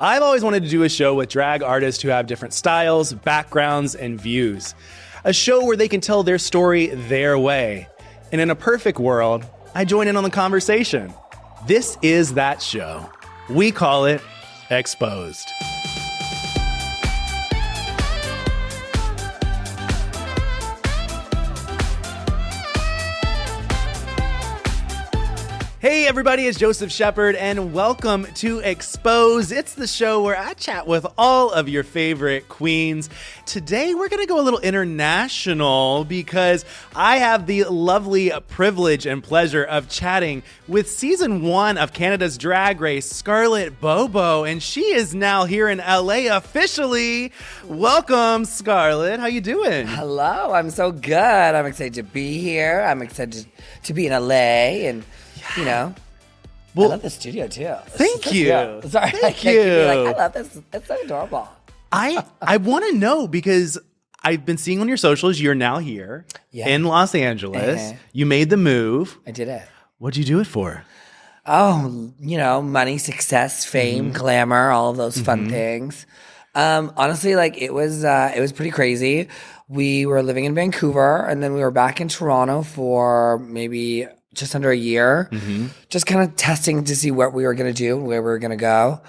I've always wanted to do a show with drag artists who have different styles, backgrounds, and views. A show where they can tell their story their way. And in a perfect world, I join in on the conversation. This is that show. We call it Exposed. Hey everybody, it's Joseph Shepard and welcome to Exposed. It's the show where I chat with all of your favorite queens. Today we're going to go a little international because I have the lovely privilege and pleasure of chatting with season 1 of Canada's Drag Race, Scarlett Bobo, and she is now here in LA officially. Welcome, Scarlett. How you doing? Hello, I'm so good. I'm excited to be here. I'm excited to be in LA and you know, I love the studio too. Thank you. Yeah. Sorry, thank you. you. I love this. It's so adorable. I want to know because I've been seeing on your socials you're now here in Los Angeles. You made the move. I did it. What'd you do it for? Oh, you know, money, success, fame, glamour, all of those fun things. Honestly, like it was pretty crazy. We were living in Vancouver and then we were back in Toronto for maybe just under a year, just kind of testing to see what we were going to do, where we were going to go.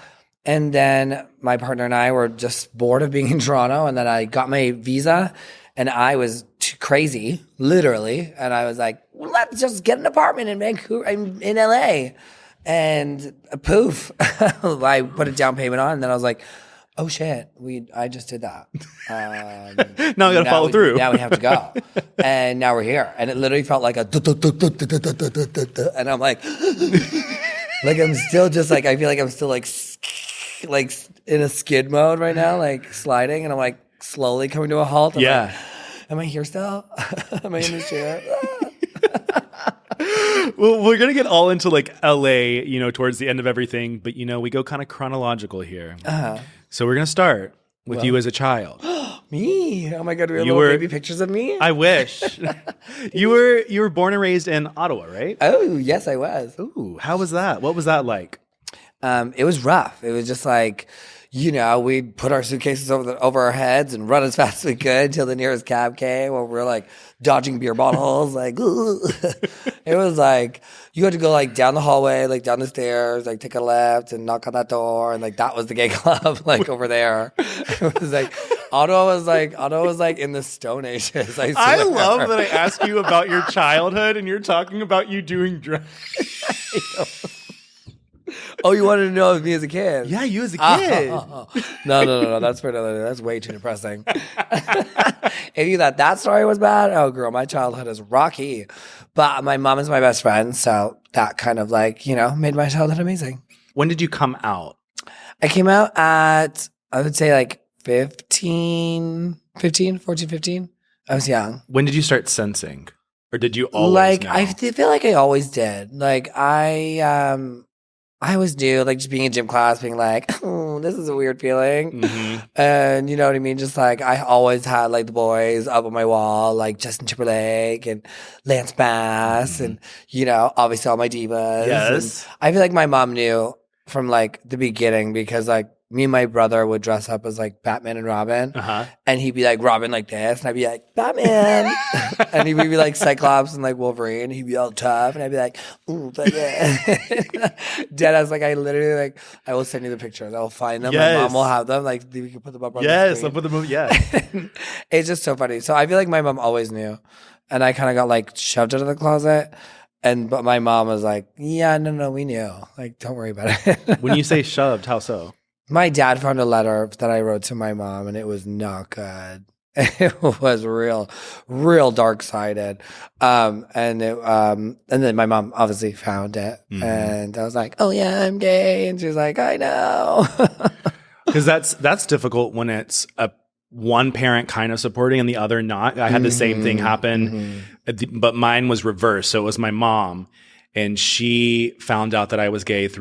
And then my partner and I were just bored of being in Toronto. And then I got my visa and I was too crazy, literally. And I was like, well, let's just get an apartment in Vancouver, in LA. And poof, I put a down payment on and then I was like, oh shit, I just did that. Now we got to follow through. Now we have to go. And now we're here. And it literally felt like a and I'm like I'm still just like, I feel like I'm still like in a skid mode right now, like sliding. And I'm like slowly coming to a halt. I'm like, am I here still? Am I in the chair? Well, we're going to get all into like LA, towards the end of everything. But, we go kind of chronological here. So we're going to start with you as a child. Me? Oh my God, we have little baby pictures of me? I wish. You were born and raised in Ottawa, right? Oh, yes, I was. Ooh, how was that? What was that like? It was rough. It was just like, we'd put our suitcases over our heads and run as fast as we could until the nearest cab came, where we were like dodging beer bottles. Like, it was like you had to go like down the hallway, like down the stairs, like take a left and knock on that door, and like that was the gay club, like over there. It was like Ottawa was like in the Stone Ages. I love that I asked you about your childhood and you're talking about you doing drugs. Oh, you wanted to know me as a kid? Yeah, you as a kid. No. That's for another day. That's way too depressing. If you thought that story was bad, oh, girl, my childhood is rocky. But my mom is my best friend, so that kind of like, made my childhood amazing. When did you come out? I came out at, I would say like 14, 15. I was young. When did you start sensing? Or did you always know? I feel like I always did. Like I always knew, like, just being in gym class, being like, oh, this is a weird feeling. And you know what I mean? Just like, I always had, like, the boys up on my wall, like Justin Timberlake and Lance Bass and, obviously all my divas. Yes. And I feel like my mom knew from, like, the beginning because, like, me and my brother would dress up as like Batman and Robin, and he'd be like Robin like this, and I'd be like Batman, and he'd be like Cyclops and like Wolverine, and he'd be all tough, and I'd be like, ooh, Batman. Deadass, like I literally like I will send you the pictures. I will find them. Yes. My mom will have them. Like we can put them up on the screen. I'll put them up. Yeah, it's just so funny. So I feel like my mom always knew, and I kind of got like shoved into the closet. But my mom was like, yeah, no, we knew. Like, don't worry about it. When you say shoved, how so? My dad found a letter that I wrote to my mom, and it was not good. It was real dark-sided. And then my mom obviously found it, and I was like, "Oh yeah, I'm gay," and she was like, "I know." Because that's difficult when it's one parent kind of supporting and the other not. I had the same thing happen, but mine was reversed. So it was my mom. And she found out that I was gay it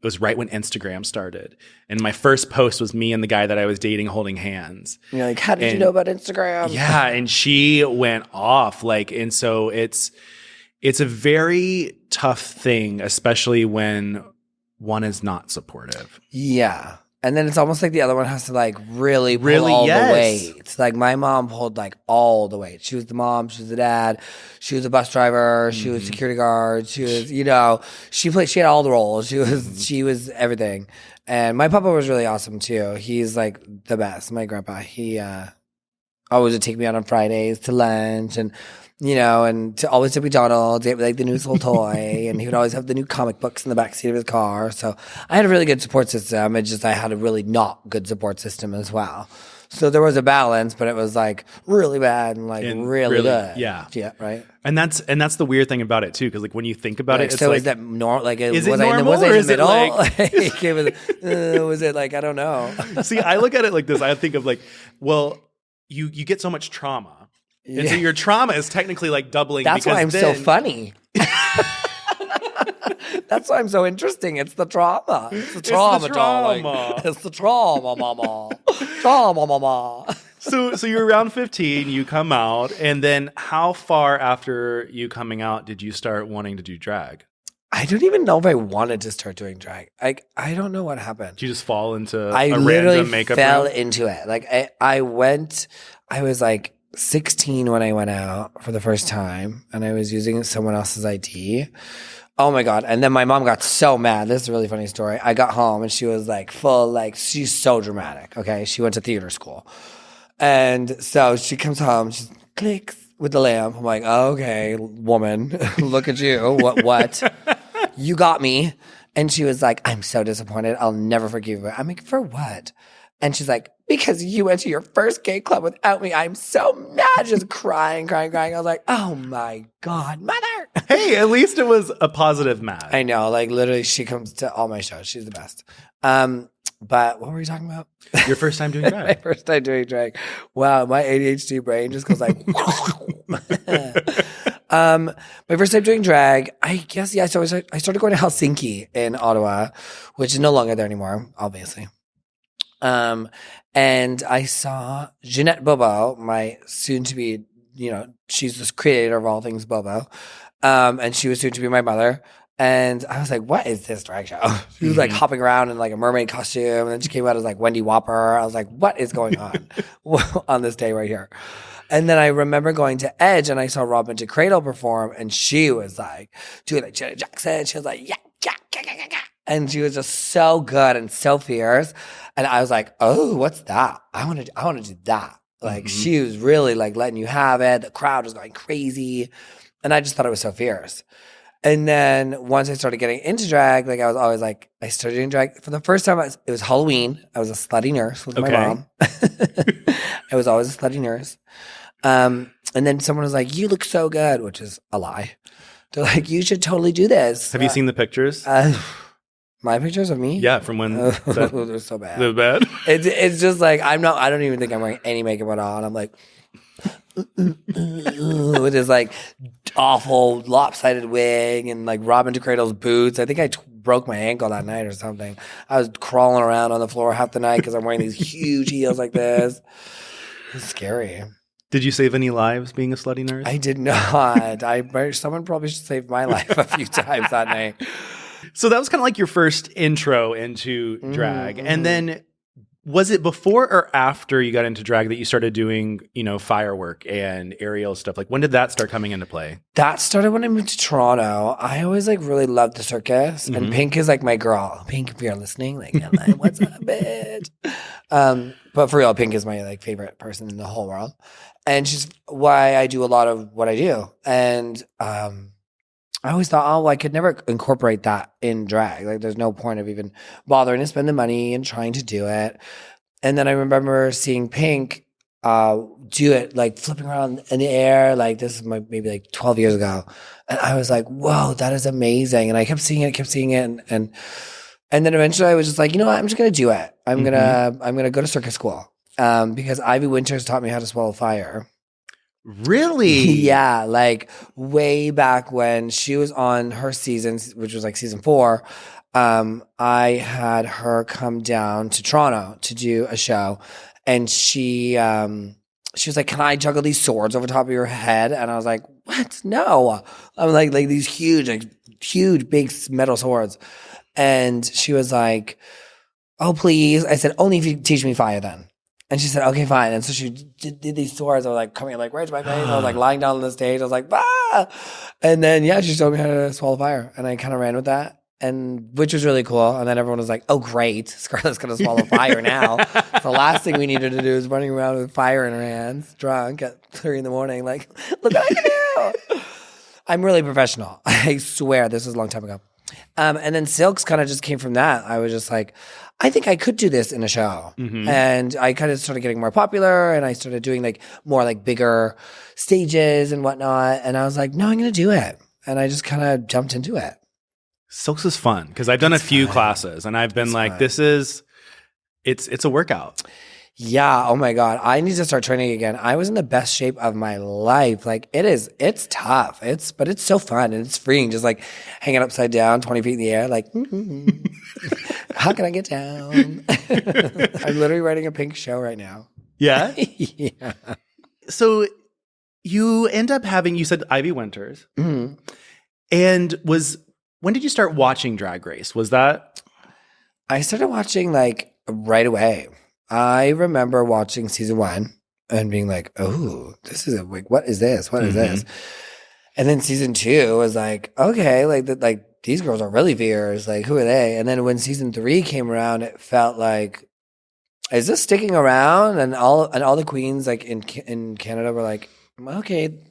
was right when Instagram started. And my first post was me and the guy that I was dating holding hands. And you're like, how did you know about Instagram? Yeah. And she went off. And so it's a very tough thing, especially when one is not supportive. Yeah. And then it's almost like the other one has to like really pull all the weight. Like my mom pulled like all the weight. She was the mom, she was the dad, she was a bus driver, she was security guard, she was, she had all the roles. She was everything. And my papa was really awesome too. He's like the best. My grandpa, he always would take me out on Fridays to lunch and and to always to McDonald's, get like the newest little toy, and he would always have the new comic books in the backseat of his car. So I had a really good support system. It's just I had a really not good support system as well. So there was a balance, but it was like really bad and like really good. Yeah, right. And that's the weird thing about it too, because like when you think about it, it's so like, is that normal? Like, is was it normal I in or the middle? Like, was it like I don't know? See, I look at it like this. I think of like, well, you get so much trauma. And so your trauma is technically like doubling. That's why I'm so funny. That's why I'm so interesting. It's the trauma. It's the trauma, darling. It's the trauma, mama. Trauma, mama. So you're around 15, you come out, and then how far after you coming out did you start wanting to do drag? I don't even know if I wanted to start doing drag. I don't know what happened. Did you just fall into a random makeup fell room? into it. Like I was like 16 when I went out for the first time, and I was using someone else's ID. Oh my God. And then my mom got so mad. This is a really funny story. I got home and she was like she's so dramatic. Okay. She went to theater school. And so she comes home, she clicks with the lamp. I'm like, oh, okay, woman, look at you. What? You got me. And she was like, I'm so disappointed. I'll never forgive you. I'm like, for what? And she's like, because you went to your first gay club without me. I'm so mad. Just crying. I was like, oh my God, mother. Hey, at least it was a positive mad. I know. Like literally she comes to all my shows. She's the best. But what were we talking about? Your first time doing drag. My first time doing drag. Wow, my ADHD brain just goes like. My first time doing drag, I guess, yeah. So I started going to Helsinki in Ottawa, which is no longer there anymore, obviously. And I saw Scarlett Bobo, my soon-to-be, she's the creator of all things Bobo, and she was soon to be my mother. And I was like, what is this drag show? She was like hopping around in like a mermaid costume. And then she came out as like Wendy Whopper. I was like, what is going on on this day right here? And then I remember going to Edge and I saw Robin DeCradle perform, and she was like doing like Janet Jackson. She was like, yeah. And she was just so good and so fierce. And I was like, oh, what's that? I want to do that. Like she was really like letting you have it. The crowd was going crazy. And I just thought it was so fierce. And then once I started getting into drag, like I was always like, I started doing drag for the first time. It was Halloween. I was a slutty nurse with my mom. I was always a slutty nurse. And then someone was like, you look so good, which is a lie. They're like, you should totally do this. Have you seen the pictures? My pictures of me? Yeah, from when they're so bad. They're bad? It's just like, I don't even think I'm wearing any makeup at all. And I'm like, with this like awful lopsided wig and like Robin DeCradle's boots. I think I broke my ankle that night or something. I was crawling around on the floor half the night because I'm wearing these huge heels like this. It's scary. Did you save any lives being a slutty nurse? I did not. Someone probably should save my life a few times that night. So that was kind of like your first intro into drag. And then was it before or after you got into drag that you started doing, firework and aerial stuff? Like when did that start coming into play? That started when I moved to Toronto. I always like really loved the circus, and Pink is like my girl. Pink, if you're listening, like, what's up, bitch? But for real, Pink is my like favorite person in the whole world. And she's why I do a lot of what I do. And I always thought, I could never incorporate that in drag. Like, there's no point of even bothering to spend the money and trying to do it. And then I remember seeing Pink do it, like flipping around in the air. Like, this is maybe like 12 years ago. And I was like, whoa, that is amazing. And I kept seeing it. And then eventually I was just like, you know what? I'm just going to do it. I'm going to go to circus school. Because Ivy Winters taught me how to swallow fire. Really? Yeah, like way back when she was on her season, which was like season 4, I had her come down to Toronto to do a show, and she was like, "Can I juggle these swords over top of your head?" And I was like, "What? No!" I'm like these huge big metal swords, and she was like, oh, please. I said, only if you teach me fire then. And she said, okay, fine. And so she did these swords. I was like coming like right to my face. I was like lying down on the stage. I was like, bah! And then, yeah, she showed me how to swallow fire. And I kind of ran with that, and which was really cool. And then everyone was like, oh, great. Scarlett's going to swallow fire now. The last thing we needed to do is running around with fire in her hands, drunk at 3 a.m. Like, look what I can do. I'm really professional. I swear this was a long time ago. And then Silks kind of just came from that. I was just like, I think I could do this in a show. Mm-hmm. And I kind of started getting more popular, and I started doing like more like bigger stages and whatnot. And I was like, no, I'm going to do it. And I just kind of jumped into it. Silks is fun because I've done a few classes, and I've been it's a workout. Yeah. Oh my God. I need to start training again. I was in the best shape of my life. Like it's tough. But it's so fun, and it's freeing. Just like hanging upside down, 20 feet in the air. Like, how can I get down? I'm literally writing a Pink show right now. Yeah. Yeah. So you end up having, you said Ivy Winters, and when did you start watching Drag Race? Was that? I started watching like right away. I remember watching season 1 and being like, oh, this is like, what is this? What is this? And then season 2 was like, okay, like these girls are really fierce. Like, who are they? And then when season 3 came around, it felt like, is this sticking around? And all the queens like in Canada were like, okay.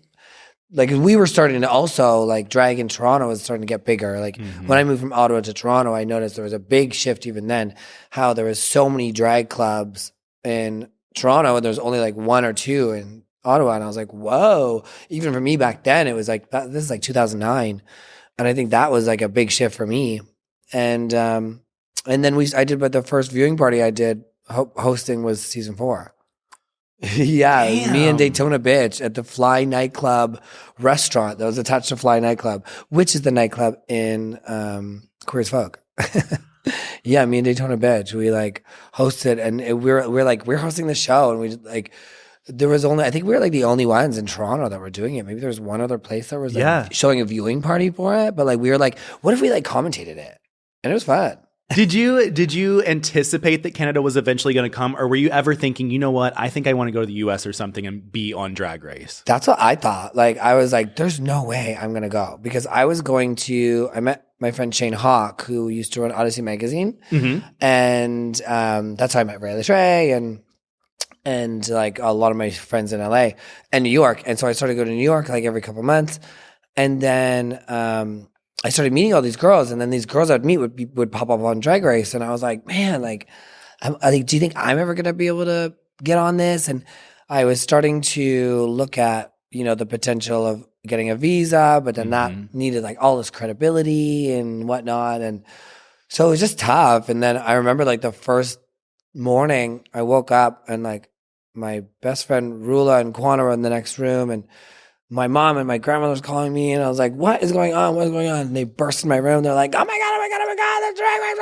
Like we were starting to also like drag in Toronto was starting to get bigger. Like when I moved from Ottawa to Toronto, I noticed there was a big shift even then, how there was so many drag clubs in Toronto and there's only like 1 or 2 in Ottawa. And I was like, whoa. Even for me back then, it was like, this is like 2009. And I think that was like a big shift for me. And then but the first viewing party I did hosting was season 4. Yeah, Damn. Me and Daytona Bitch at the Fly nightclub restaurant that was attached to Fly nightclub, which is the nightclub in Queer as Folk. Yeah, me and Daytona Bitch, we like hosted, and we're hosting the show, and we like there was only, I think we were like the only ones in Toronto that were doing it. Maybe there was one other place that was like showing a viewing party for it, but like we were like, what if we like commentated it? And it was fun. Did you anticipate that Canada was eventually going to come, or were you ever thinking, you know what, I think I want to go to the US or something and be on Drag Race? That's what I thought. Like I was like, there's no way I'm going to go, because I met my friend Shane Hawk, who used to run Odyssey magazine. And that's how I met Ray Trey and like a lot of my friends in LA and New York. And so I started going to New York like every couple of months. And then I started meeting all these girls, and then these girls I'd meet would pop up on Drag Race, and I was like, man, like, do you think I'm ever gonna be able to get on this? And I was starting to look at, the potential of getting a visa, but then that needed like all this credibility and whatnot, and so it was just tough. And then I remember like the first morning I woke up, and like my best friend Rula and Kwana were in the next room, and my mom and my grandmother was calling me, and I was like, what is going on? What is going on? And they burst in my room. They're like, oh my God, the Drag Race,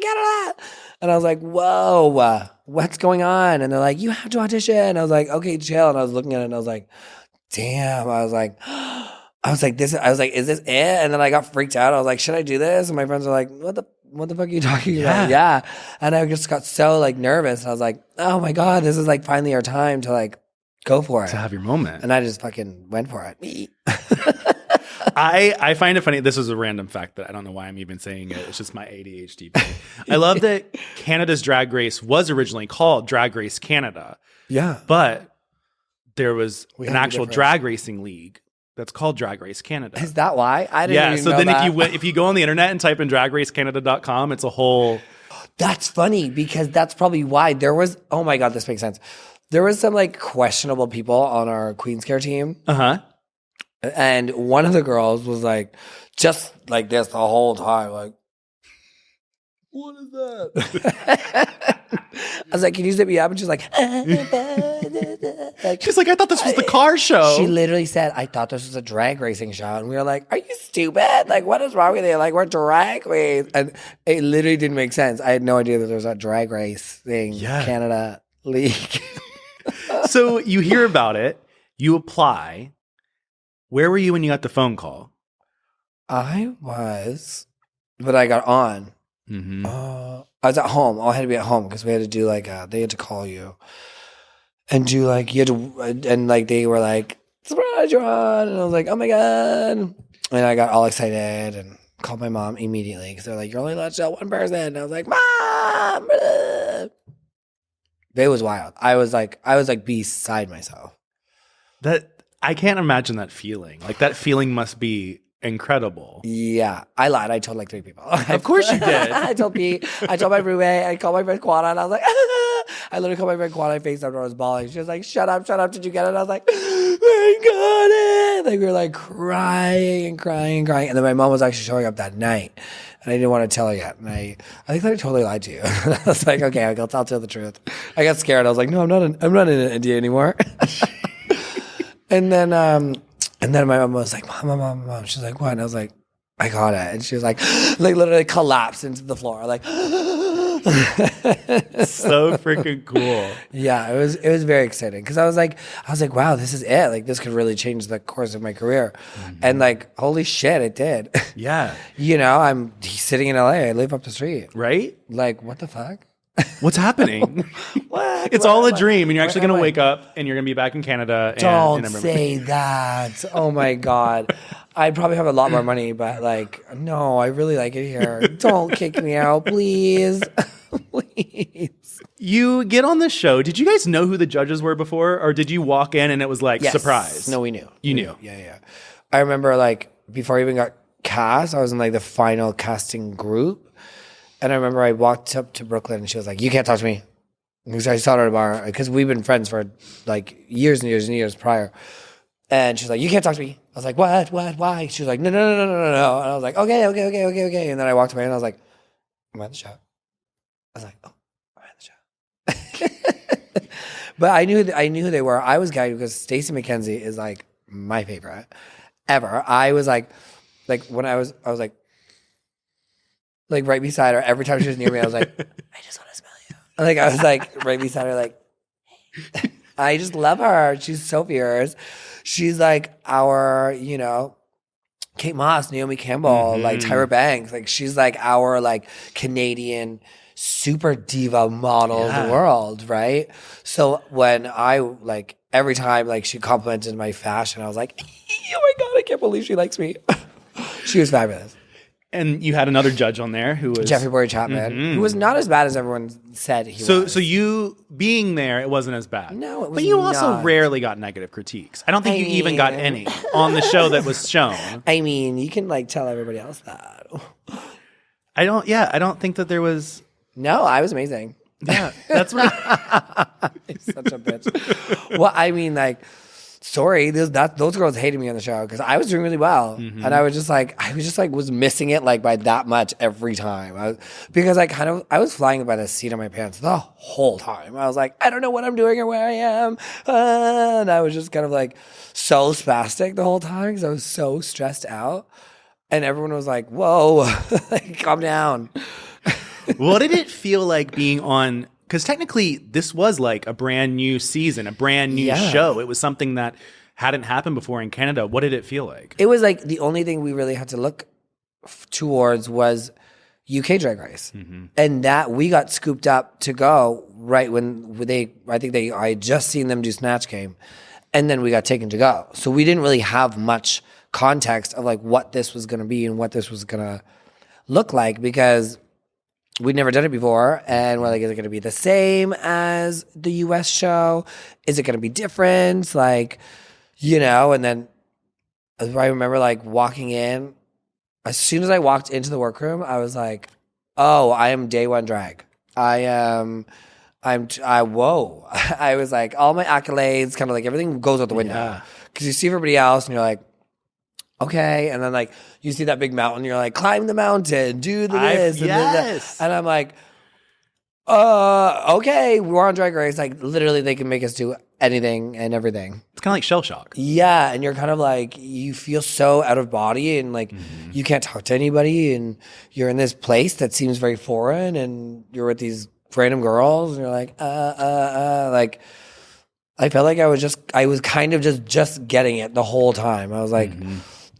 get it. And I was like, whoa, what's going on? And they're like, you have to audition. And I was like, okay, chill. And I was looking at it, and I was like, damn. I was like, is this it? And then I got freaked out. I was like, should I do this? And my friends were like, what the fuck are you talking about? Yeah. And I just got so like nervous. I was like, oh my God, this is like finally our time to like go for it. To have your moment. And I just fucking went for it. I find it funny. This is a random fact that I don't know why I'm even saying it. It's just my ADHD. I love that Canada's Drag Race was originally called Drag Race Canada. Yeah. But there was an actual drag racing league that's called Drag Race Canada. Is that why? I didn't even know that. Yeah, so then if you go on the internet and type in dragracecanada.com, it's a whole... That's funny, because that's probably why there was... Oh my God, this makes sense. There was some like questionable people on our Queen's Care team. And one of the girls was like, just like this the whole time, like, what is that? I was like, can you zip me up? And she's like, she's like, I thought this was the car show. She literally said, I thought this was a drag racing show. And we were like, are you stupid? Like, what is wrong with you? Like, we're drag queens. And it literally didn't make sense. I had no idea that there was a drag racing Canada league. So you hear about it, you apply. Where were you when you got the phone call? I was, but I got on. I was at home. I had to be at home because we had to do like they had to call you and do like you had to and like they were like surprise you're on, and I was like, oh my god, and I got all excited and called my mom immediately because they're like, you're only allowed to tell one person, and I was like, mom. It was wild. I was like beside myself. That I can't imagine that feeling. Like that feeling must be incredible. Yeah, I lied. I told like 3 people. Of course you did. I told Pete. I told my roommate. I called my friend Quana, and I was like, I literally called my friend Quana. I FaceTimed her. I was bawling. She was like, shut up. Did you get it? I was like, I got it. Like we were like crying and crying and crying. And then my mom was actually showing up that night, and I didn't want to tell her yet. And I think that I totally lied to you. I was like, okay, I'll tell the truth. I got scared. I was like, no, I'm not in India anymore. And then my mom was like, mom. She's like, what? And I was like, I got it. And she was like literally collapsed into the floor. Like, so freaking cool. Yeah, it was very exciting because I was like, wow, this is it. Like, this could really change the course of my career. And like, holy shit, it did. Yeah. You know, I'm sitting in LA. I live up the street. Right? Like, what the fuck? What's happening? What? It's all a dream, and you're actually going to wake up, and you're going to be back in Canada. Don't say that. Oh my God. I'd probably have a lot more money, but like, no, I really like it here. Don't kick me out, please. Please. You get on the show. Did you guys know who the judges were before, or did you walk in and it was like, Yes. surprise? No, we knew. You knew? Yeah. I remember like before I even got cast, I was in like the final casting group. And I remember I walked up to Brooklyn and she was like, you can't talk to me. Because I saw her at a bar, because we've been friends for like years and years and years prior. And she's like, you can't talk to me. I was like, what, why? She was like, no. And I was like, okay. And then I walked away and I was like, I'm at the show. I was like, oh, I'm at the show. But I knew who they were. I was guided because Stacey McKenzie is like my favorite ever. I was like when I was like right beside her. Every time she was near me, I was like, I just want to smell you. Like I was like right beside her, like, hey. I just love her. She's so fierce. She's like our, Kate Moss, Naomi Campbell, like Tyra Banks. Like she's like our like Canadian super diva model of the world, right? So when I like every time like she complimented my fashion, I was like, oh my God, I can't believe she likes me. She was fabulous. And you had another judge on there who was Jeffrey Boyd Chapman, who was not as bad as everyone said he was. So you being there, it wasn't as bad. No, it was But you also not. rarely got negative critiques. I don't think you even got any on the show that was shown. I mean, you can like tell everybody else that. I don't think that there was. No, I was amazing. Yeah, that's what. You're such a bitch. Well, I mean, like, sorry, those girls hated me on the show because I was doing really well, and I was just like was missing it like by that much every time. Because I was flying by the seat of my pants the whole time. I was like, I don't know what I'm doing or where I am, and I was just kind of like so spastic the whole time because I was so stressed out, and everyone was like, "Whoa, like, calm down." What did it feel like being on? Because technically, this was like a brand new season, a brand new show. It was something that hadn't happened before in Canada. What did it feel like? It was like the only thing we really had to look towards was UK Drag Race. And that we got scooped up to go right when I had just seen them do Snatch Game. And then we got taken to go. So we didn't really have much context of like what this was going to be and what this was going to look like because we'd never done it before, and we're like, is it going to be the same as the US show? Is it going to be different? Like, and then I remember like walking in. As soon as I walked into the workroom, I was like, oh, I am day one drag. Whoa. I was like, all my accolades, kind of like everything goes out the window. Because you see everybody else and you're like, okay, and then like you see that big mountain, you're like, climb the mountain, do this, and I'm like, okay, we're on Drag Race. Like literally, they can make us do anything and everything. It's kind of like shell shock. Yeah, and you're kind of like you feel so out of body, and like you can't talk to anybody, and you're in this place that seems very foreign, and you're with these random girls, and you're like, like. I felt like I was kind of just getting it the whole time. I was like.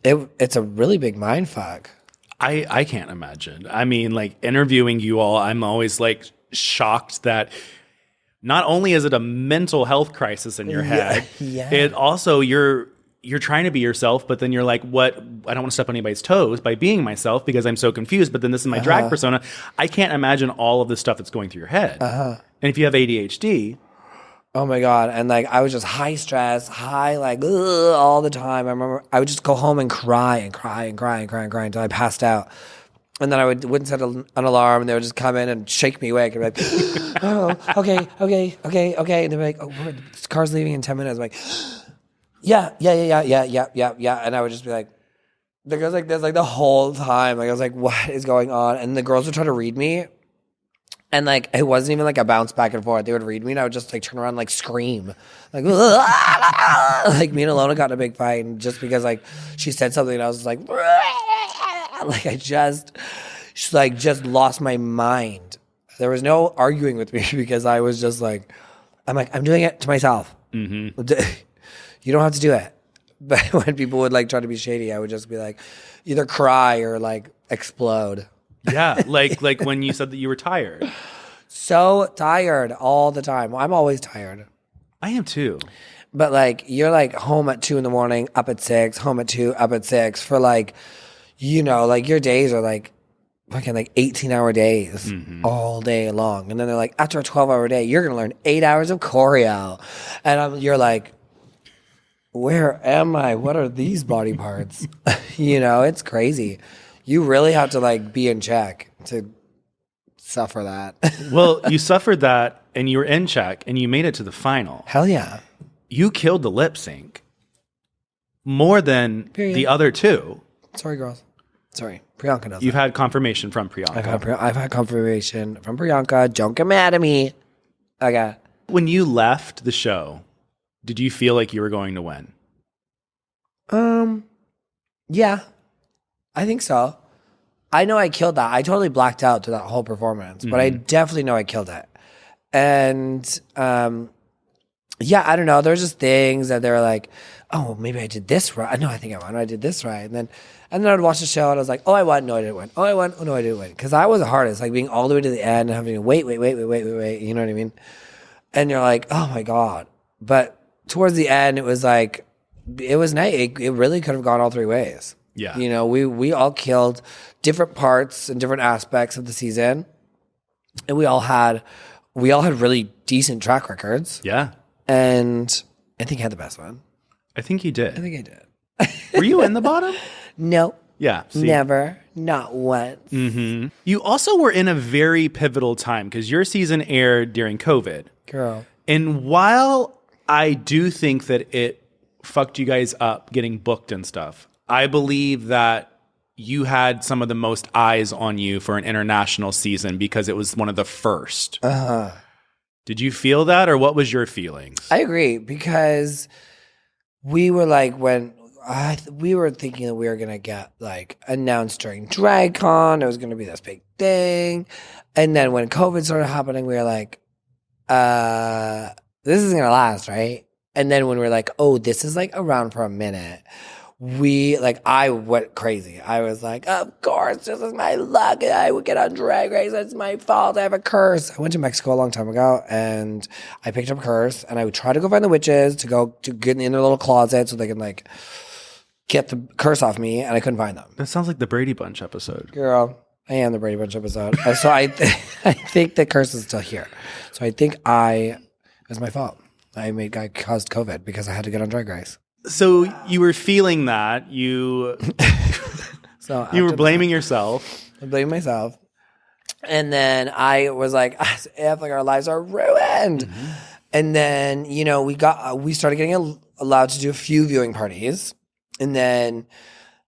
It's a really big mind fuck. I can't imagine. I mean, like interviewing you all, I'm always like shocked that not only is it a mental health crisis in your head, it also you're trying to be yourself, but then you're like, what? I don't want to step on anybody's toes by being myself because I'm so confused. But then this is my drag persona. I can't imagine all of the stuff that's going through your head. And if you have ADHD, oh my God. And like, I was just high stress, high, like, all the time. I remember I would just go home and cry until I passed out. And then I wouldn't set an alarm, and they would just come in and shake me awake. And be like, oh, okay. And they'd be like, oh, this car's leaving in 10 minutes. I'm like, yeah. And I would just be like, the girls like this, like the whole time. Like I was like, what is going on? And the girls would try to read me. And like, it wasn't even like a bounce back and forth. They would read me and I would just like turn around and like scream. Like, like me and Alona got in a big fight. And just because like she said something and I was like, like I just lost my mind. There was no arguing with me because I was just like, I'm doing it to myself. Mm-hmm. You don't have to do it. But when people would like try to be shady, I would just be like, either cry or like explode. Yeah, like when you said that you were tired. So tired all the time. Well, I'm always tired. I am too. But like you're like home at 2 a.m, up at 6, home at 2, up at 6 for like, you know, like your days are like fucking like 18-hour days all day long. And then they're like, after a 12-hour day, you're going to learn 8 hours of choreo. And you're like, where am I? What are these body parts? You know, it's crazy. You really have to like be in check to suffer that. Well, you suffered that and you were in check and you made it to the final. Hell yeah. You killed the lip sync more than the other two. Sorry, girls. Sorry. Priyanka does. You've had confirmation from Priyanka. I've had confirmation from Priyanka. Don't get mad at me. Okay. When you left the show, did you feel like you were going to win? Yeah. I think so. I know I killed that. I totally blacked out to that whole performance, but I definitely know I killed it. And yeah, I don't know. There's just things that they're like, oh, maybe I did this right. I think I won. I did this right. And then I'd watch the show and I was like, oh, I won. No, I didn't win. Oh, I won. Oh, no, I didn't win. Because I was the hardest, like being all the way to the end and having to wait. You know what I mean? And you're like, oh my God. But towards the end, it was like, it was nice. It really could have gone all three ways. Yeah. You know, we all killed different parts and different aspects of the season. And we all had really decent track records. Yeah. And I think I had the best one. I think you did. I think I did. Were you in the bottom? No. Yeah. See. Never. Not once. Mm-hmm. You also were in a very pivotal time because your season aired during COVID. Girl. And while I do think that it fucked you guys up getting booked and stuff, I believe that you had some of the most eyes on you for an international season because it was one of the first. Did you feel that, or what was your feelings? I agree, because we were like, we were thinking that we were going to get like announced during DragCon. It was going to be this big thing. And then when COVID started happening, we were like, this is going to last, right? And then when we were like, oh, this is like around for a minute, I went crazy. I was like, of course, this is my luck. I would get on Drag Race. It's my fault. I have a curse. I went to Mexico a long time ago and I picked up a curse and I would try to go find the witches to get in their little closet so they can like get the curse off me, and I couldn't find them. That sounds like the Brady Bunch episode. Girl, I am the Brady Bunch episode. So I think the curse is still here. So I think it was my fault. I caused COVID because I had to get on Drag Race. So you were feeling that you were blaming yourself. I blamed myself, and then I was like, "If like our lives are ruined," and then we started getting allowed to do a few viewing parties, and then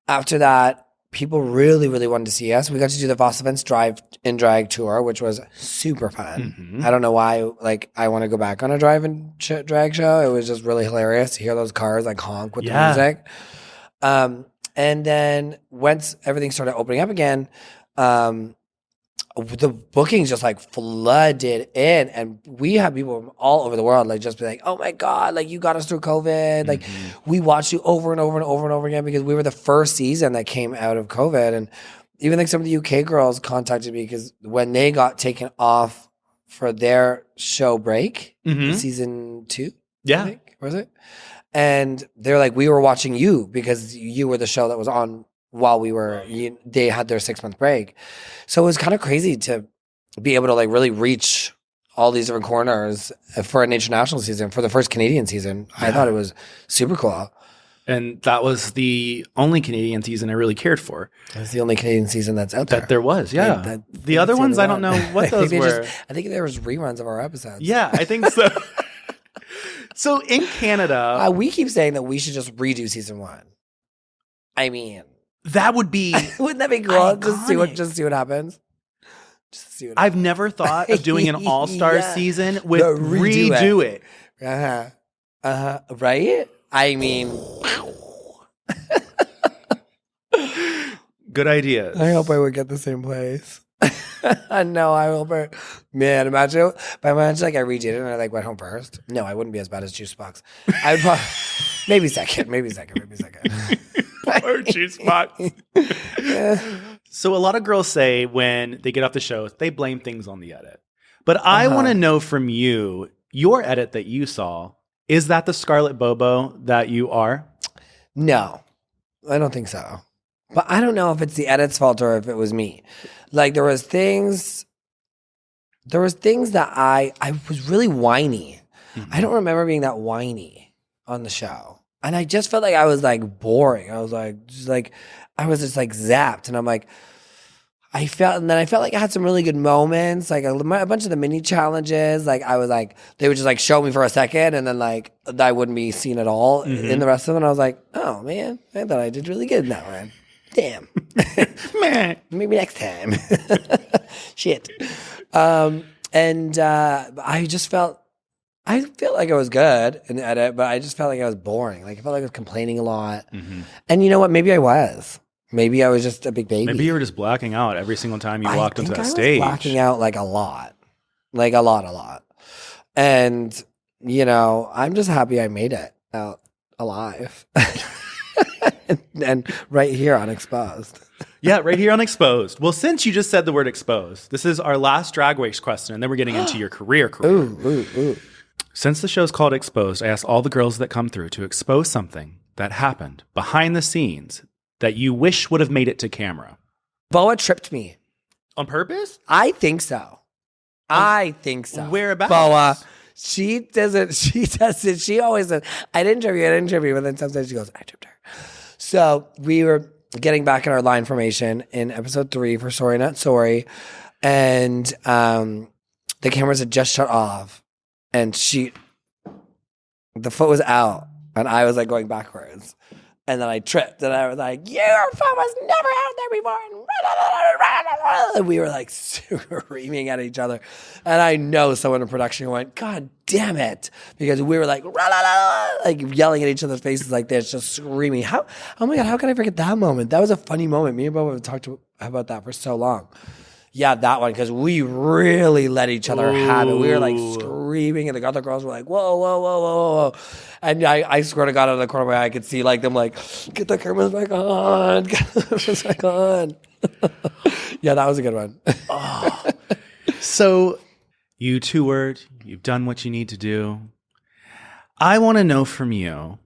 after that, people really, really wanted to see us. We got to do the Voss Events Drive in Drag tour, which was super fun. I don't know why, like, I want to go back on a drive and drag show. It was just really hilarious to hear those cars like honk with the music. And then once everything started opening up again, the bookings just like flooded in, and we had people from all over the world like just be like, oh my God, like you got us through COVID. Like we watched you over and over and over and over again because we were the first season that came out of COVID, and even like some of the UK girls contacted me because when they got taken off for their show break, season 2, Yeah. I think, was it? And they're like, we were watching you because you were the show that was on while they had their 6-month break. So it was kind of crazy to be able to like really reach all these different corners for an international season, for the first Canadian season. Yeah. I thought it was super cool. And that was the only Canadian season I really cared for. It was the only Canadian season that's out there. That there was, yeah. The other ones, I don't know what those were. I think there was reruns of our episodes. Yeah, I think so. So in Canada... we keep saying that we should just redo season 1. I mean... That would be... Wouldn't that be cool? Just see what happens. I've never thought of doing an all-star season with redo it. Right? I mean... Good ideas. I hope I would get the same place. No, I will. Man, imagine like I redid it and I like went home first. No, I wouldn't be as bad as Juice Box. I would probably maybe second. Or Juice Box. So a lot of girls say when they get off the show, they blame things on the edit. But I want to know from you, your edit that you saw, is that the Scarlett Bobo that you are? No, I don't think so. But I don't know if it's the edit's fault or if it was me. Like there was things that I was really whiny. I don't remember being that whiny on the show. And I just felt like I was like boring. I was like, I was just like zapped. And I'm like, I felt like I had some really good moments, like a bunch of the mini challenges. Like I was like, they would just like show me for a second and then like I wouldn't be seen at all in the rest of them. And I was like, oh man, I thought I did really good in that one. Damn. Man. Maybe next time. Shit. I just felt like I was good in the edit, but I just felt like I was boring. Like I felt like I was complaining a lot. And you know what? Maybe I was. Maybe I was just a big baby. Maybe you were just blacking out every single time you walked into that stage. I was blacking out like a lot. Like a lot. And, you know, I'm just happy I made it out alive. and right here on Exposed. Yeah, right here on Exposed. Well, since you just said the word exposed, this is our last Drag Race question, and then we're getting into your career. Ooh. Since the show's called Exposed, I asked all the girls that come through to expose something that happened behind the scenes that you wish would have made it to camera. Boa tripped me. On purpose? I think so. Whereabouts? Boa. She does it. She always says, I didn't trip you. But then sometimes she goes, I tripped her. So we were getting back in our line formation in episode 3 for Sorry Not Sorry. And the cameras had just shut off. And the foot was out. And I was like going backwards. And then I tripped. And I was like, your foot was never out there before. And we were like screaming at each other. And I know someone in production went, God damn it. Because we were like, like yelling at each other's faces like this, just screaming. Oh my God, how can I forget that moment? That was a funny moment. Me and Bobo have talked about that for so long. Yeah, that one, because we really let each other have it. We were like screaming, and the other girls were like, whoa. And I swear to God, out of the corner of my eye, I could see like them like, get the cameras back on. Yeah, that was a good one. So you toured, you've done what you need to do. I want to know from you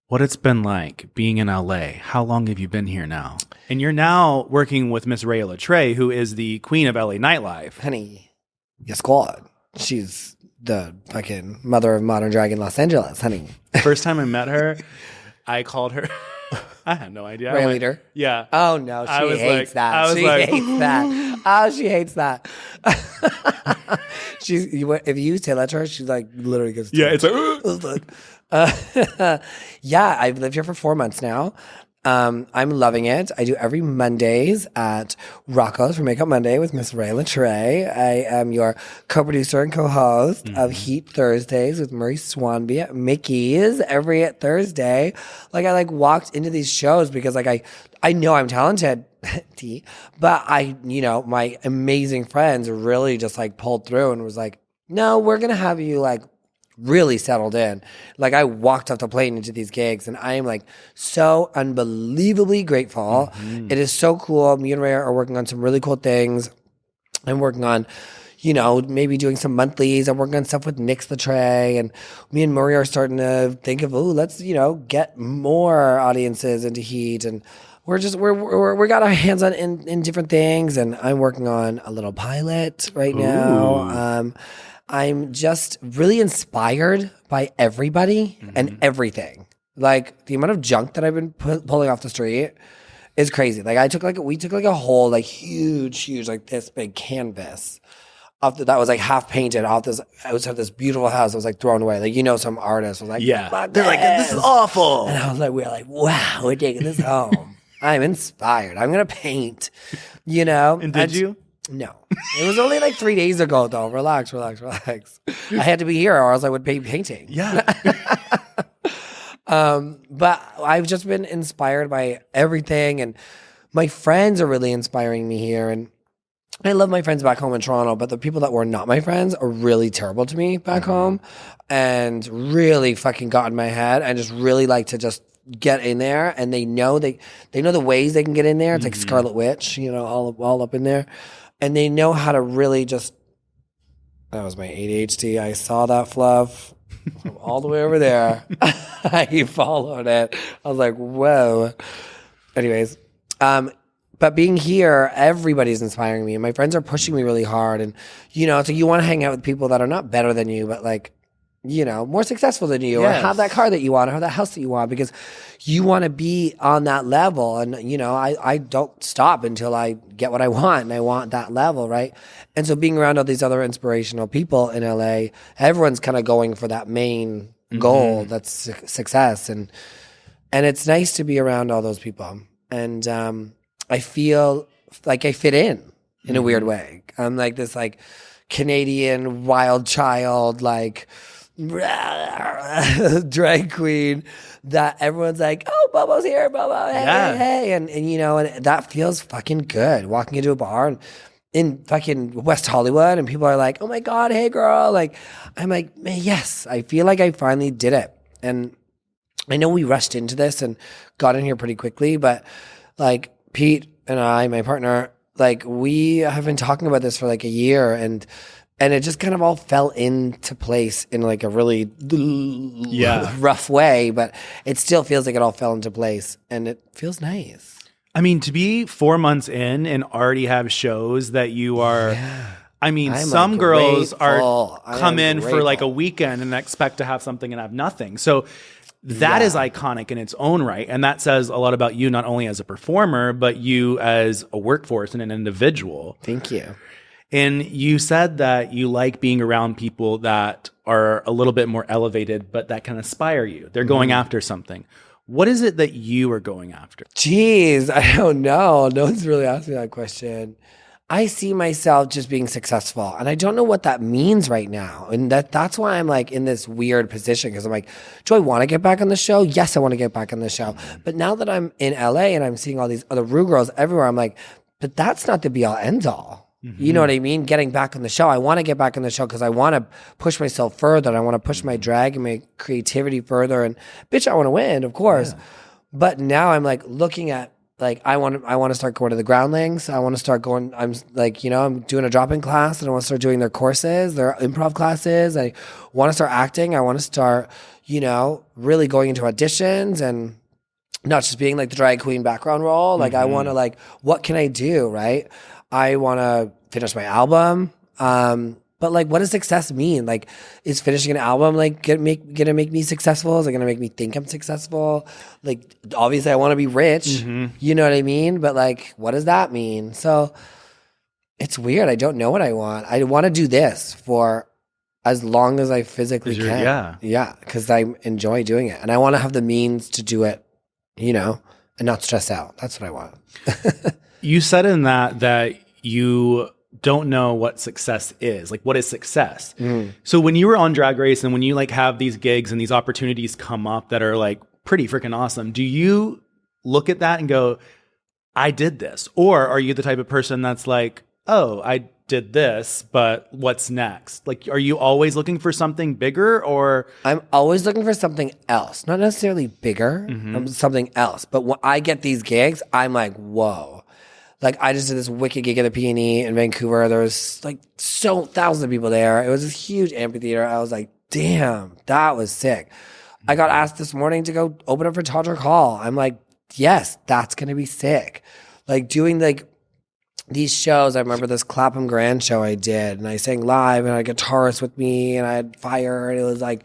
what it's been like being in LA. How long have you been here now? And you're now working with Miss Rhea Latre, who is the queen of LA nightlife. Honey, your squad. She's the fucking mother of modern drag in Los Angeles, honey. First time I met her, I called her. I had no idea. Ray leader? Yeah. Oh, no. She hates that. She hates that. Oh, she hates that. If you say that to her, she's like literally goes. Yeah, it's like. Yeah, I've lived here for 4 months now. I'm loving it. I do every Mondays at Rocco's for Makeup Monday with Miss Rhea Latre. I am your co-producer and co-host of Heat Thursdays with Murray Swanby at Mickey's every Thursday. Like I like walked into these shows because like I know I'm talented, but my amazing friends really just like pulled through and was like, no, we're going to have you like really settled in. Like I walked off the plane into these gigs and I am like so unbelievably grateful. It is so cool. Me and Ray are working on some really cool things. I'm working on, maybe doing some monthlies. I'm working on stuff with Nick's Latre, and me and Murray are starting to think of, let's, get more audiences into Heat. And we got our hands on in different things. And I'm working on a little pilot right now. I'm just really inspired by everybody and everything. Like the amount of junk that I've been pulling off the street is crazy. Like we took a whole like huge, like this big canvas that was like half painted outside this beautiful house that was like thrown away. Like, some artists was like, they're like, this is awful. And I was like, we're like, wow, we're taking this home. I'm inspired. I'm going to paint, And did you? No. It was only like 3 days ago though. Relax. I had to be here or else I would be painting. Yeah. But I've just been inspired by everything, and my friends are really inspiring me here. And I love my friends back home in Toronto, but the people that were not my friends are really terrible to me back home and really fucking got in my head and just really like to just get in there. And they know the ways they can get in there. It's like Scarlet Witch, all up in there. And they know how to really just, that was my ADHD. I saw that fluff from all the way over there. I followed it. I was like, whoa. Anyways, but being here, everybody's inspiring me, and my friends are pushing me really hard. And, so you want to hang out with people that are not better than you, but like, more successful than you, or have that car that you want, or have that house that you want, because you want to be on that level. And, I don't stop until I get what I want, and I want that level, right? And so being around all these other inspirational people in LA, everyone's kind of going for that main goal, that's success. And it's nice to be around all those people. And I feel like I fit in a weird way. I'm like this like Canadian wild child, like drag queen that everyone's like, oh, Bobo's here, Bobo, hey. And and that feels fucking good. Walking into a bar in fucking West Hollywood and people are like, oh my God, hey girl. Like, I'm like, man, yes, I feel like I finally did it. And I know we rushed into this and got in here pretty quickly, but like Pete and I, my partner, like we have been talking about this for like a year, and it just kind of all fell into place in like a really rough way, but it still feels like it all fell into place, and it feels nice. I mean, to be 4 months in and already have shows that you are... Yeah. I mean, some girls come in for like a weekend and expect to have something and have nothing. So that is iconic in its own right. And that says a lot about you, not only as a performer, but you as a workforce and an individual. Thank you. And you said that you like being around people that are a little bit more elevated, but that can inspire you. They're going after something. What is it that you are going after? Jeez, I don't know. No one's really asked me that question. I see myself just being successful, and I don't know what that means right now. And that's why I'm like in this weird position, because I'm like, do I want to get back on the show? Yes, I want to get back on the show. But now that I'm in LA and I'm seeing all these other Rue girls everywhere, I'm like, but that's not the be all end all. You know what I mean? Getting back on the show. I want to get back on the show because I want to push myself further. I want to push my drag and my creativity further. And bitch, I want to win, of course. Yeah. But now I'm like looking at, like, I want to start going to the Groundlings. I want to start going, I'm like, I'm doing a drop-in class, and I want to start doing their courses, their improv classes. I want to start acting. I want to start, really going into auditions and not just being like the drag queen background role. Like, I want to, like, what can I do, right? I want to finish my album. But like, what does success mean? Like, is finishing an album like gonna make me successful? Is it gonna make me think I'm successful? Like, obviously I want to be rich. You know what I mean? But like, what does that mean? So it's weird. I don't know what I want. I want to do this for as long as I physically can. Yeah. Because I enjoy doing it, and I want to have the means to do it, and not stress out. That's what I want. You said in that you don't know what success is. Like, what is success? So when you were on Drag Race and when you like have these gigs and these opportunities come up that are like pretty freaking awesome, do you look at that and go, I did this? Or are you the type of person that's like, oh, I did this, but what's next? Like, are you always looking for something bigger, or? I'm always looking for something else, not necessarily bigger, something else. But when I get these gigs, I'm like, whoa. Like, I just did this wicked gig at the P&E in Vancouver. There was like thousands of people there. It was this huge amphitheater. I was like, damn, that was sick. I got asked this morning to go open up for Todrick Hall. I'm like, yes, that's going to be sick. Like, doing like these shows. I remember this Clapham Grand show I did, and I sang live, and I had a guitarist with me, and I had fire, and it was like,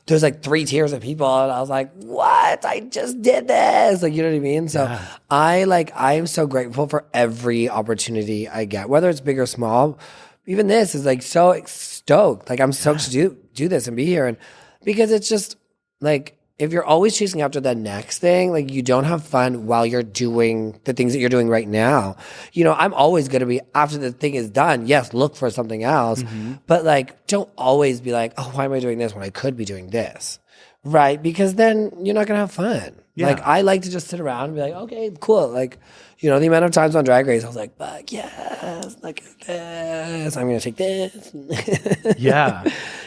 there was like 3 tiers of people, and I was like, what? I just did this. Like, you know what I mean? So yeah. I am so grateful for every opportunity I get, whether it's big or small. Even this is like so stoked. Like, I'm stoked to do this and be here. And because it's just like, if you're always chasing after the next thing, like, you don't have fun while you're doing the things that you're doing right now. You know, I'm always going to be, after the thing is done, yes, look for something else. But like, don't always be like, oh, why am I doing this when I could be doing this? Right? Because then you're not going to have fun. Yeah. Like, I like to just sit around and be like, okay, cool. Like, you know, the amount of times on Drag Race, I was like, fuck yes, look at this. I'm going to take this. Yeah.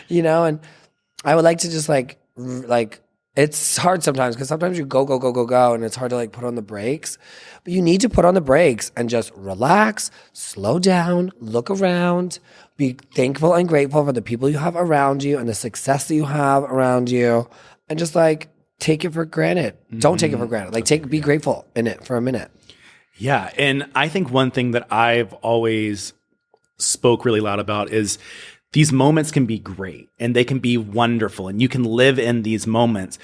You know, and I would like to just like, it's hard sometimes because sometimes you go, and it's hard to like put on the brakes. But you need to put on the brakes and just relax, slow down, look around, be thankful and grateful for the people you have around you and the success that you have around you, and just like take it for granted. Don't take it for granted. Like, be grateful in it for a minute. Yeah. And I think one thing that I've always spoke really loud about is these moments can be great and they can be wonderful and you can live in these moments.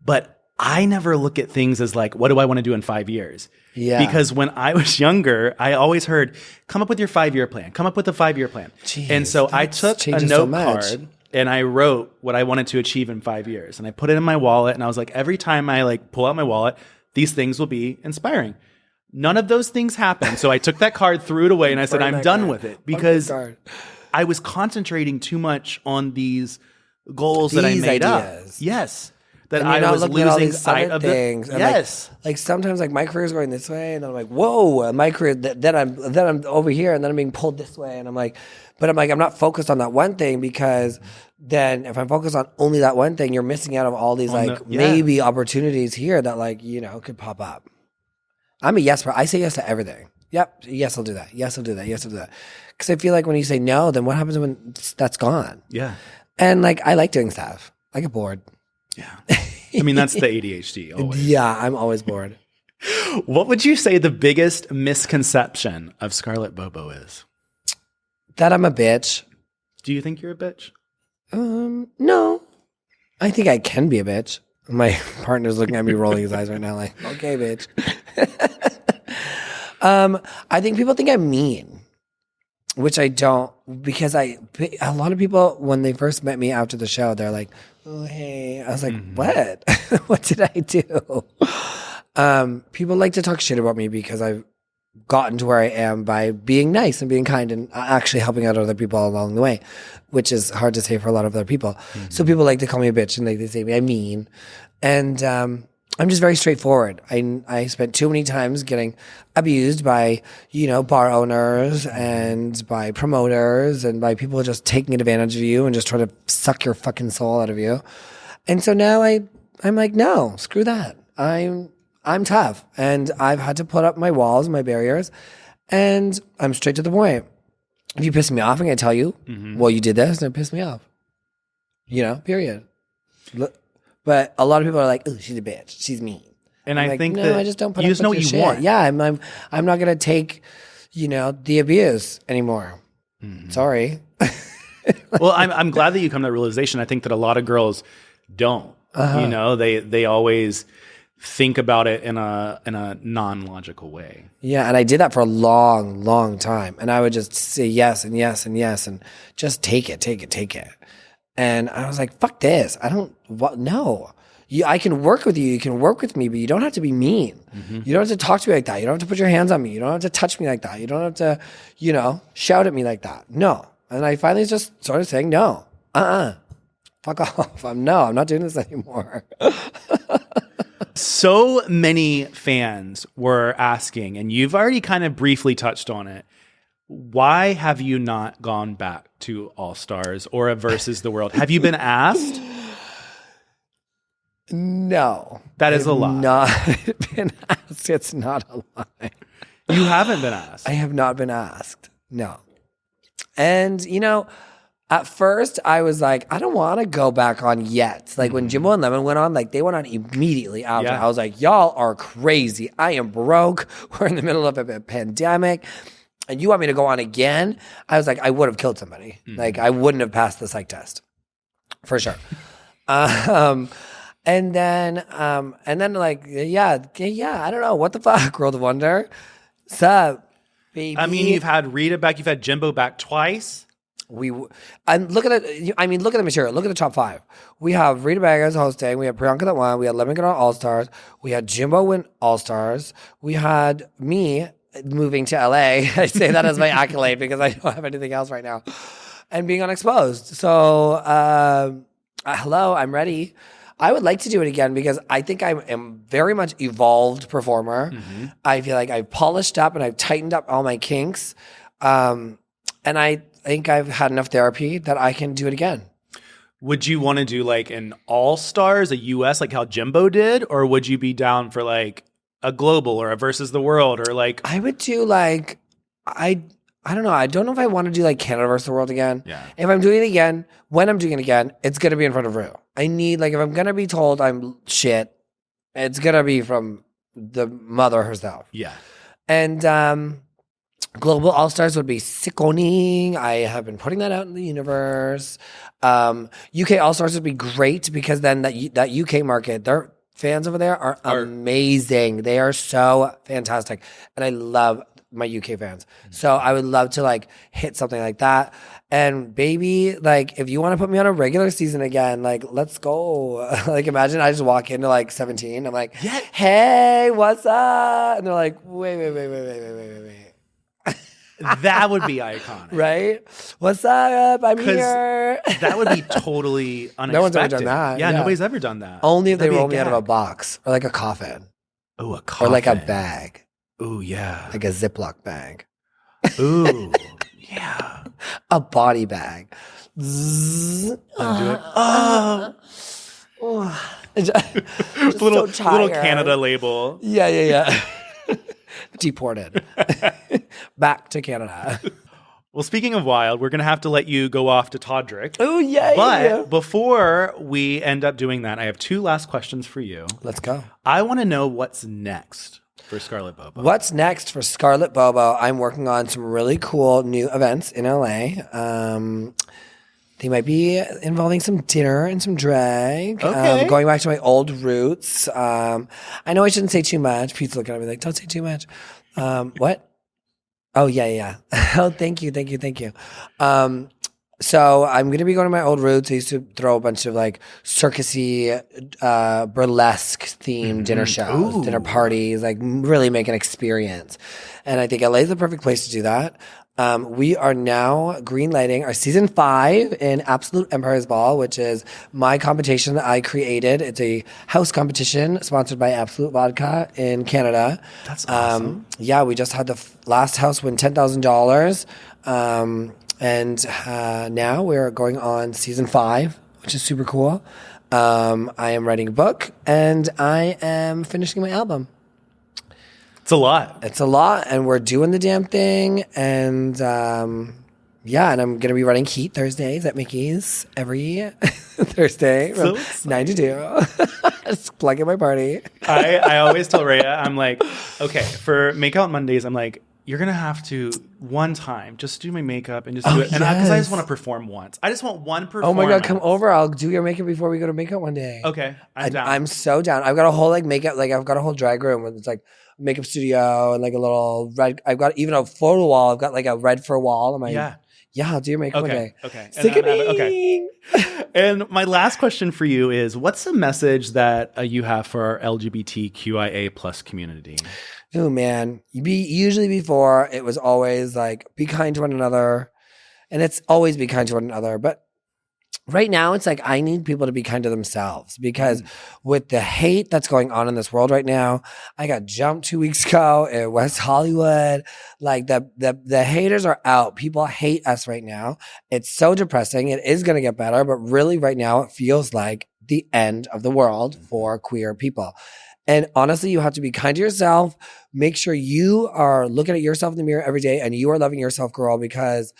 But I never look at things as like, what do I want to do in 5 years? Yeah. Because when I was younger, I always heard, come up with your 5-year plan. Come up with a 5-year plan. Jeez, and so I took a note card and I wrote what I wanted to achieve in 5 years. And I put it in my wallet. And I was like, every time I like pull out my wallet, these things will be inspiring. None of those things happened. So I took that card, threw it away, and I said, I'm done with it. Because I was concentrating too much on these goals that I made up. Yes. That I was losing sight of things. Yes. Like sometimes like my career is going this way and then I'm like, whoa, my career, then I'm over here and then I'm being pulled this way. And I'm like, I'm not focused on that one thing, because then if I'm focused on only that one thing, you're missing out on all these maybe opportunities here that like, you know, could pop up. I'm a yes person. I say yes to everything. Yep. Yes, I'll do that. Yes, I'll do that. Yes, I'll do that. Because I feel like when you say no, then what happens when that's gone? Yeah. And like, I like doing stuff. I get bored. Yeah. I mean, that's the ADHD always. Yeah, I'm always bored. What would you say the biggest misconception of Scarlett Bobo is? That I'm a bitch. Do you think you're a bitch? No. I think I can be a bitch. My partner's looking at me rolling his eyes right now like, okay, bitch. I think people think I'm mean, which I don't, because a lot of people, when they first met me after the show, they're like, oh, hey. I was like, what? What did I do? People like to talk shit about me because I've gotten to where I am by being nice and being kind and actually helping out other people along the way, which is hard to say for a lot of other people. So people like to call me a bitch and they say I'm mean. And I'm just very straightforward. I spent too many times getting abused by, you know, bar owners and by promoters and by people just taking advantage of you and just trying to suck your fucking soul out of you. And so now I'm like, no, screw that. I'm tough, and I've had to put up my walls, my barriers, and I'm straight to the point. If you piss me off, I'm going to tell you, well, you did this and it pissed me off. You know, period. But a lot of people are like, oh, she's a bitch. She's mean. And I'm I like, think no, that I just don't put you up just know with what you shit. want. Yeah, I'm not going to take, you know, the abuse anymore. Sorry. Well, I'm glad that you come to that realization. I think that a lot of girls don't. You know, they always think about it in a non-logical way. Yeah, and I did that for a long, long time. And I would just say yes and yes and yes and just take it. And I was like, fuck this. No. I can work with you. You can work with me, but you don't have to be mean. You don't have to talk to me like that. You don't have to put your hands on me. You don't have to touch me like that. You don't have to, you know, shout at me like that. No. And I finally just started saying no. Fuck off. I'm not doing this anymore. So many fans were asking, and you've already kind of briefly touched on it, Why have you not gone back to All Stars or a Versus the World? Have you been asked? No. That is a lie. Not been asked. It's not a lie. You haven't been asked. I have not been asked. No. And, at first I was like, I don't want to go back on yet. Like when Jimbo and Lemon went on, like they went on immediately after. Yeah. I was like, y'all are crazy. I am broke. We're in the middle of a pandemic. And you want me to go on again? I was like, I would have killed somebody. Like I wouldn't have passed the psych test. For sure. And then like, yeah, I don't know. What the fuck, World of Wonder? Sup, baby? I mean, you've had Rita back. You've had Jimbo back twice. And look at it. I mean, look at the material. Look at the top 5. We have Rita Bagas hosting. We had Priyanka that won. We had Lemon get on All Stars. We had Jimbo win All Stars. We had me moving to LA. I say that as my accolade because I don't have anything else right now. And being unexposed. So, hello, I'm ready. I would like to do it again because I think I am very much evolved performer. I feel like I've polished up and I've tightened up all my kinks. And I think I've had enough therapy that I can do it again. Would you want to do like an All Stars, a US, like how Jimbo did? Or would you be down for like a global or a Versus the World or like? I would do like, I don't know. I don't know if I want to do like Canada versus the World again. Yeah. If I'm doing it again, when I'm doing it again, it's going to be in front of Rue. I need like, if I'm going to be told I'm shit, it's going to be from the mother herself. Yeah. And, Global All-Stars would be sickening. I have been putting that out in the universe. UK All-Stars would be great because then that UK market, their fans over there are amazing. They are so fantastic. And I love my UK fans. So I would love to like hit something like that. And baby, like if you want to put me on a regular season again, like let's go. Like imagine I just walk into like 17. I'm like, hey, what's up? And they're like, wait. That would be iconic. Right? What's up? I'm here. That would be totally unexpected. No one's ever done that. Yeah, nobody's ever done that. Only if they That'd be roll a me out of a gag. box or like a coffin. Oh, a coffin. Or like a bag. Ooh, yeah. Like a Ziploc bag. Ooh, yeah. A body bag. Zzz. Undo it. Just little so tired. Canada label. Yeah. Deported. Back to Canada. Well, speaking of wild, we're going to have to let you go off to Todrick. Oh, yeah. But before we end up doing that, I have 2 last questions for you. Let's go. I want to know what's next for Scarlett Bobo. What's next for Scarlett Bobo? I'm working on some really cool new events in LA. They might be involving some dinner and some drag. Okay. Going back to my old roots. I know I shouldn't say too much. Pete's looking at me like, don't say too much. What? Oh, yeah. Oh, thank you. So I'm going to be going to my old roots. I used to throw a bunch of like circusy, burlesque themed dinner shows, dinner parties, like really make an experience. And I think LA is the perfect place to do that. We are now greenlighting our season 5 in Absolute Empire's Ball, which is my competition that I created. It's a house competition sponsored by Absolute Vodka in Canada. That's awesome. Yeah, we just had the last house win $10,000. And now we're going on season 5, which is super cool. I am writing a book and I am finishing my album. It's a lot. It's a lot, and we're doing the damn thing. And yeah, and I'm going to be running Heat Thursdays at Mickey's every Thursday from 9 to 2. Just plugging my party. I always tell Rhea, I'm like, okay, for Makeout Mondays, I'm like, you're going to have to one time just do my makeup and just do it. And because I just want to perform once. I just want one performance. Oh my God, come over. I'll do your makeup before we go to makeup one day. Okay, I'm down. I'm so down. I've got a whole like makeup, like I've got a whole drag room with it's like makeup studio and like a little red. I've got even a photo wall. I've got like a red fur wall. Yeah, I'll do your makeup one day. Okay. Okay. And my last question for you is, what's the message that you have for our LGBTQIA plus community? Oh man, usually before it was always like be kind to one another, and it's always be kind to one another. But right now it's like I need people to be kind to themselves because with the hate that's going on in this world right now, I got jumped 2 weeks ago in West Hollywood. Like the haters are out. People hate us right now. It's so depressing. It is going to get better, but really right now it feels like the end of the world for queer people. And honestly, you have to be kind to yourself. Make sure you are looking at yourself in the mirror every day and you are loving yourself, girl, because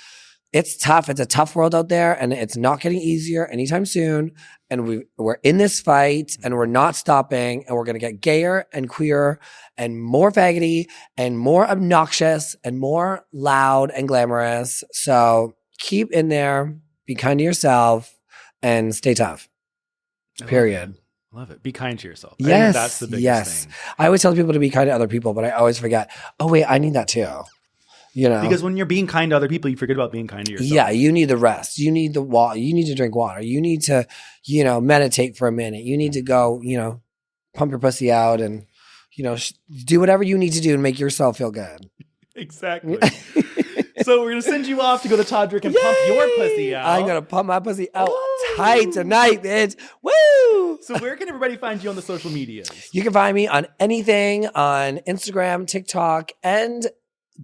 it's tough. It's a tough world out there and it's not getting easier anytime soon. And we're in this fight and we're not stopping and we're going to get gayer and queerer and more faggoty and more obnoxious and more loud and glamorous. So keep in there, be kind to yourself and stay tough. Period. Love it. Be kind to yourself. Yes. I think that's the biggest thing. I always tell people to be kind to other people, but I always forget, oh wait, I need that too. You know, because when you're being kind to other people, you forget about being kind to yourself. Yeah, you need the rest. You need the water. You need to drink water. You need to, meditate for a minute. You need to go, pump your pussy out and, do whatever you need to do to make yourself feel good. Exactly. So we're gonna send you off to go to Todrick and pump your pussy out. I'm gonna pump my pussy out tight tonight, bitch. Woo! So where can everybody find you on the social medias? You can find me on anything on Instagram, TikTok, and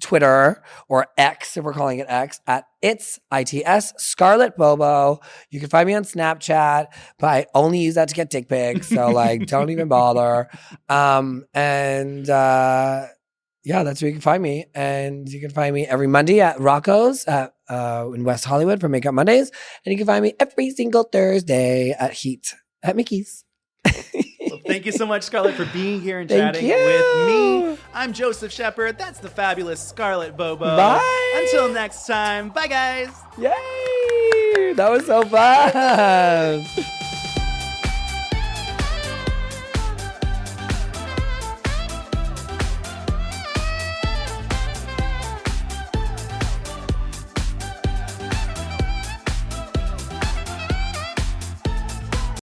Twitter, or X, if we're calling it X, at ITS Scarlett Bobo. You can find me on Snapchat, but I only use that to get dick pics, so don't even bother. Yeah, that's where you can find me. And you can find me every Monday at Rocco's in West Hollywood for Makeup Mondays. And you can find me every single Thursday at Heat at Mickey's. Well, thank you so much, Scarlett, for being here and chatting with me. I'm Joseph Shepard. That's the fabulous Scarlett Bobo. Bye. Until next time. Bye, guys. Yay. That was so fun.